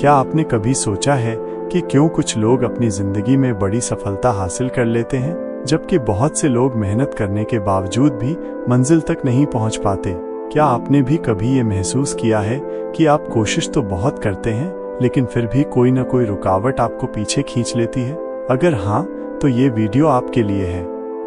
क्या आपने कभी सोचा है कि क्यों कुछ लोग अपनी जिंदगी में बड़ी सफलता हासिल कर लेते हैं, जबकि बहुत से लोग मेहनत करने के बावजूद भी मंजिल तक नहीं पहुंच पाते? क्या आपने भी कभी ये महसूस किया है कि आप कोशिश तो बहुत करते हैं, लेकिन फिर भी कोई न कोई रुकावट आपको पीछे खींच लेती है? अगर हाँ, तो ये वीडियो आपके लिए है।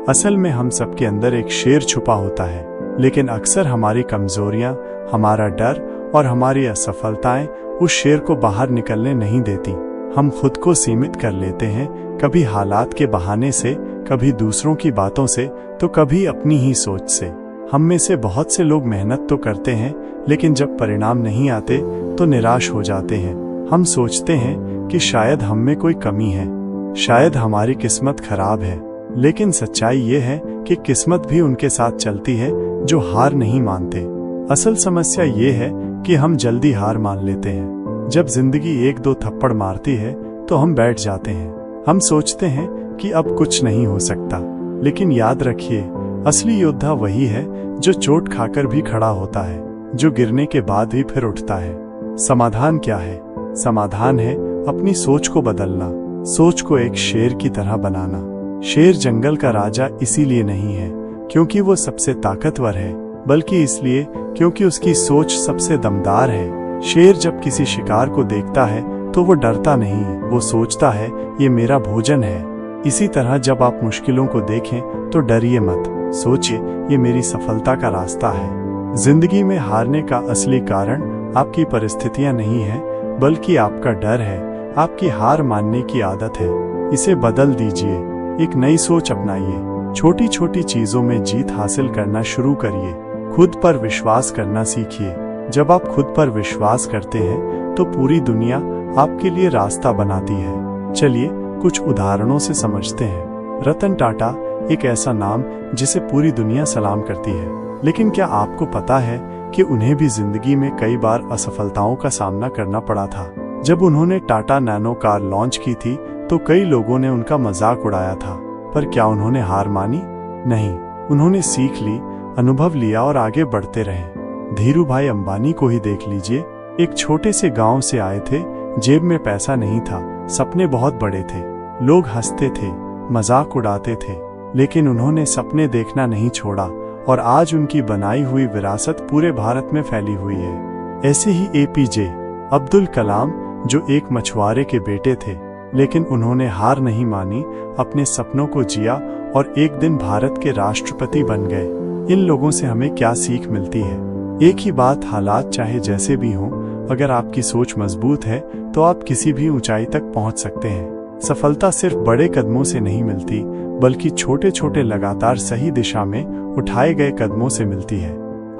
असल में हम सबके अंदर एक शेर छुपा होता है, लेकिन अक्सर हमारी कमजोरियां, हमारा डर और हमारी असफलताएं उस शेर को बाहर निकलने नहीं देती। हम खुद को सीमित कर लेते हैं, कभी हालात के बहाने से, कभी दूसरों की बातों से, तो कभी अपनी ही सोच से। हम में से बहुत से लोग मेहनत तो करते हैं, लेकिन जब परिणाम नहीं आते तो निराश हो जाते हैं। हम सोचते हैं कि शायद हम में कोई कमी है, शायद हमारी किस्मत खराब है। लेकिन सच्चाई ये है कि किस्मत भी उनके साथ चलती है जो हार नहीं मानते। असल समस्या ये है कि हम जल्दी हार मान लेते हैं। जब जिंदगी एक दो थप्पड़ मारती है तो हम बैठ जाते हैं। हम सोचते हैं कि अब कुछ नहीं हो सकता। लेकिन याद रखिए, असली योद्धा वही है जो चोट खाकर भी खड़ा होता है, जो गिरने के बाद भी फिर उठता है। समाधान क्या है? समाधान है अपनी सोच को बदलना, सोच को एक शेर की तरह बनाना। शेर जंगल का राजा इसीलिए नहीं है क्योंकि वो सबसे ताकतवर है, बल्कि इसलिए क्योंकि उसकी सोच सबसे दमदार है। शेर जब किसी शिकार को देखता है तो वो डरता नहीं, वो सोचता है ये मेरा भोजन है। इसी तरह जब आप मुश्किलों को देखें तो डरिए मत, सोचिए ये मेरी सफलता का रास्ता है। जिंदगी में हारने का असली कारण आपकी परिस्थितियां नहीं है, बल्कि आपका डर है, आपकी हार मानने की आदत है। इसे बदल दीजिए, एक नई सोच अपनाइए, छोटी छोटी चीजों में जीत हासिल करना शुरू करिए, खुद पर विश्वास करना सीखिए। जब आप खुद पर विश्वास करते हैं तो पूरी दुनिया आपके लिए रास्ता बनाती है। चलिए कुछ उदाहरणों से समझते हैं। रतन टाटा एक ऐसा नाम जिसे पूरी दुनिया सलाम करती है, लेकिन क्या आपको पता है कि उन्हें भी जिंदगी में कई बार असफलताओं का सामना करना पड़ा था? जब उन्होंने टाटा नैनो कार लॉन्च की थी तो कई लोगों ने उनका मजाक उड़ाया था, पर क्या उन्होंने हार मानी? नहीं, उन्होंने सीख ली, अनुभव लिया और आगे बढ़ते रहे। धीरू भाई अंबानी को ही देख लीजिए, एक छोटे से गांव से आए थे, जेब में पैसा नहीं था, सपने बहुत बड़े थे, लोग हंसते थे, मजाक उड़ाते थे, लेकिन उन्होंने सपने देखना नहीं छोड़ा और आज उनकी बनाई हुई विरासत पूरे भारत में फैली हुई है। ऐसे ही एपीजे अब्दुल कलाम, जो एक मछुआरे के बेटे थे, लेकिन उन्होंने हार नहीं मानी, अपने सपनों को जिया और एक दिन भारत के राष्ट्रपति बन गए। इन लोगों से हमें क्या सीख मिलती है? एक ही बात, हालात चाहे जैसे भी हों, अगर आपकी सोच मजबूत है तो आप किसी भी ऊंचाई तक पहुंच सकते हैं। सफलता सिर्फ बड़े कदमों से नहीं मिलती, बल्कि छोटे छोटे लगातार सही दिशा में उठाए गए कदमों से मिलती है।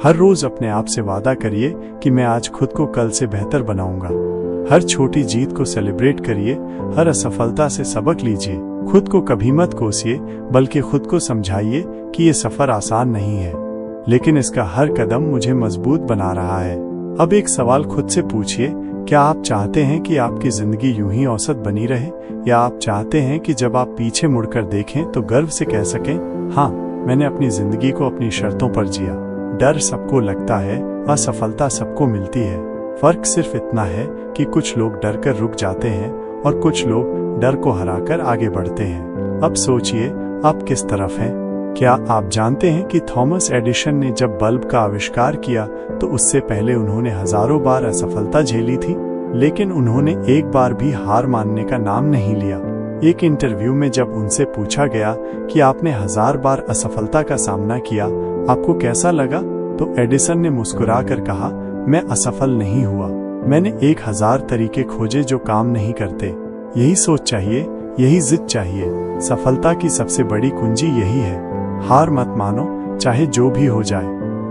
हर रोज अपने आप से वादा करिए कि मैं आज खुद को कल से बेहतर बनाऊंगा। हर छोटी जीत को सेलिब्रेट करिए, हर असफलता से सबक लीजिए। खुद को कभी मत कोसिए, बल्कि खुद को समझाइए कि ये सफर आसान नहीं है, लेकिन इसका हर कदम मुझे मजबूत बना रहा है। अब एक सवाल खुद से पूछिए, क्या आप चाहते हैं कि आपकी जिंदगी यूं ही औसत बनी रहे, या आप चाहते हैं कि जब आप पीछे मुड़कर देखें तो गर्व से कह सकें, हाँ, मैंने अपनी जिंदगी को अपनी शर्तों पर जिया। डर सबको लगता है, असफलता सबको मिलती है। फर्क सिर्फ इतना है कि कुछ लोग डर कर रुक जाते हैं और कुछ लोग डर को हराकर आगे बढ़ते हैं। अब सोचिए, आप किस तरफ हैं? क्या आप जानते हैं कि थॉमस एडिसन ने जब बल्ब का आविष्कार किया तो उससे पहले उन्होंने हजारों बार असफलता झेली थी, लेकिन उन्होंने एक बार भी हार मानने का नाम नहीं लिया। एक इंटरव्यू में जब उनसे पूछा गया कि आपने 1000 बार असफलता का सामना किया, आपको कैसा लगा, तो एडिसन ने मुस्कुराकर कहा, मैं असफल नहीं हुआ, मैंने 1000 तरीके खोजे जो काम नहीं करते। यही सोच चाहिए, यही जिद चाहिए। सफलता की सबसे बड़ी कुंजी यही है। हार मत मानो, चाहे जो भी हो जाए।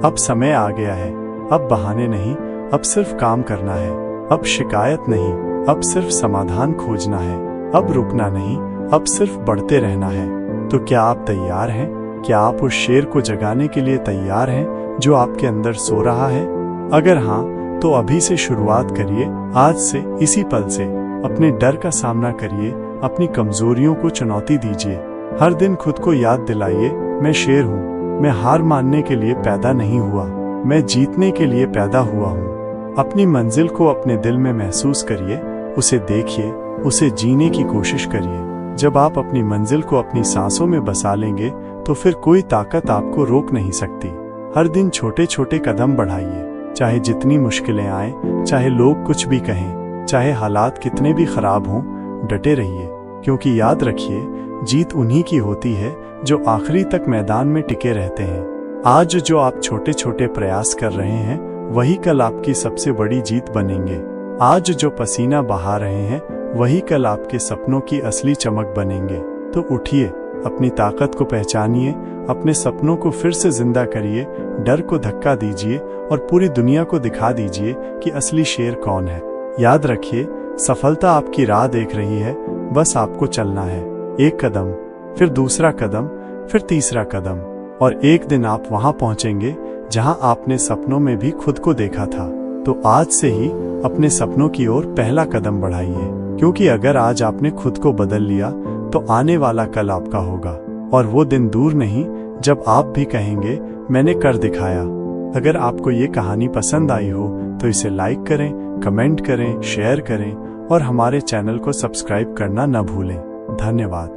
अब समय आ गया है, अब बहाने नहीं, अब सिर्फ काम करना है। अब शिकायत नहीं, अब सिर्फ समाधान खोजना है। अब रुकना नहीं, अब सिर्फ बढ़ते रहना है। तो क्या आप तैयार हैं? क्या आप उस शेर को जगाने के लिए तैयार हैं जो आपके अंदर सो रहा है? अगर हाँ, तो अभी से शुरुआत करिए, आज से, इसी पल से। अपने डर का सामना करिए, अपनी कमजोरियों को चुनौती दीजिए। हर दिन खुद को याद दिलाइए, मैं शेर हूँ, मैं हार मानने के लिए पैदा नहीं हुआ, मैं जीतने के लिए पैदा हुआ हूँ। अपनी मंजिल को अपने दिल में महसूस करिए, उसे देखिए, उसे जीने की कोशिश करिए। जब आप अपनी मंजिल को अपनी सांसों में बसा लेंगे तो फिर कोई ताकत आपको रोक नहीं सकती। हर दिन छोटे छोटे कदम बढ़ाइए, चाहे जितनी मुश्किलें आए, चाहे लोग कुछ भी कहें, चाहे हालात कितने भी खराब हों, डटे रहिए। क्योंकि याद रखिए, जीत उन्हीं की होती है जो आखिरी तक मैदान में टिके रहते हैं। आज जो आप छोटे छोटे प्रयास कर रहे हैं, वही कल आपकी सबसे बड़ी जीत बनेंगे। आज जो पसीना बहा रहे हैं, वही कल आपके सपनों की असली चमक बनेंगे। तो उठिए, अपनी ताकत को पहचानिए, अपने सपनों को फिर से जिंदा करिए, डर को धक्का दीजिए और पूरी दुनिया को दिखा दीजिए कि असली शेर कौन है। याद रखिए, सफलता आपकी राह देख रही है, बस आपको चलना है। एक कदम, फिर दूसरा कदम, फिर तीसरा कदम, और एक दिन आप वहां पहुंचेंगे जहां आपने सपनों में भी खुद को देखा था। तो आज से ही अपने सपनों की ओर पहला कदम बढ़ाइए, क्योंकि अगर आज आपने खुद को बदल लिया तो आने वाला कल आपका होगा। और वो दिन दूर नहीं जब आप भी कहेंगे, मैंने कर दिखाया। अगर आपको ये कहानी पसंद आई हो तो इसे लाइक करें, कमेंट करें, शेयर करें और हमारे चैनल को सब्सक्राइब करना न भूलें। धन्यवाद।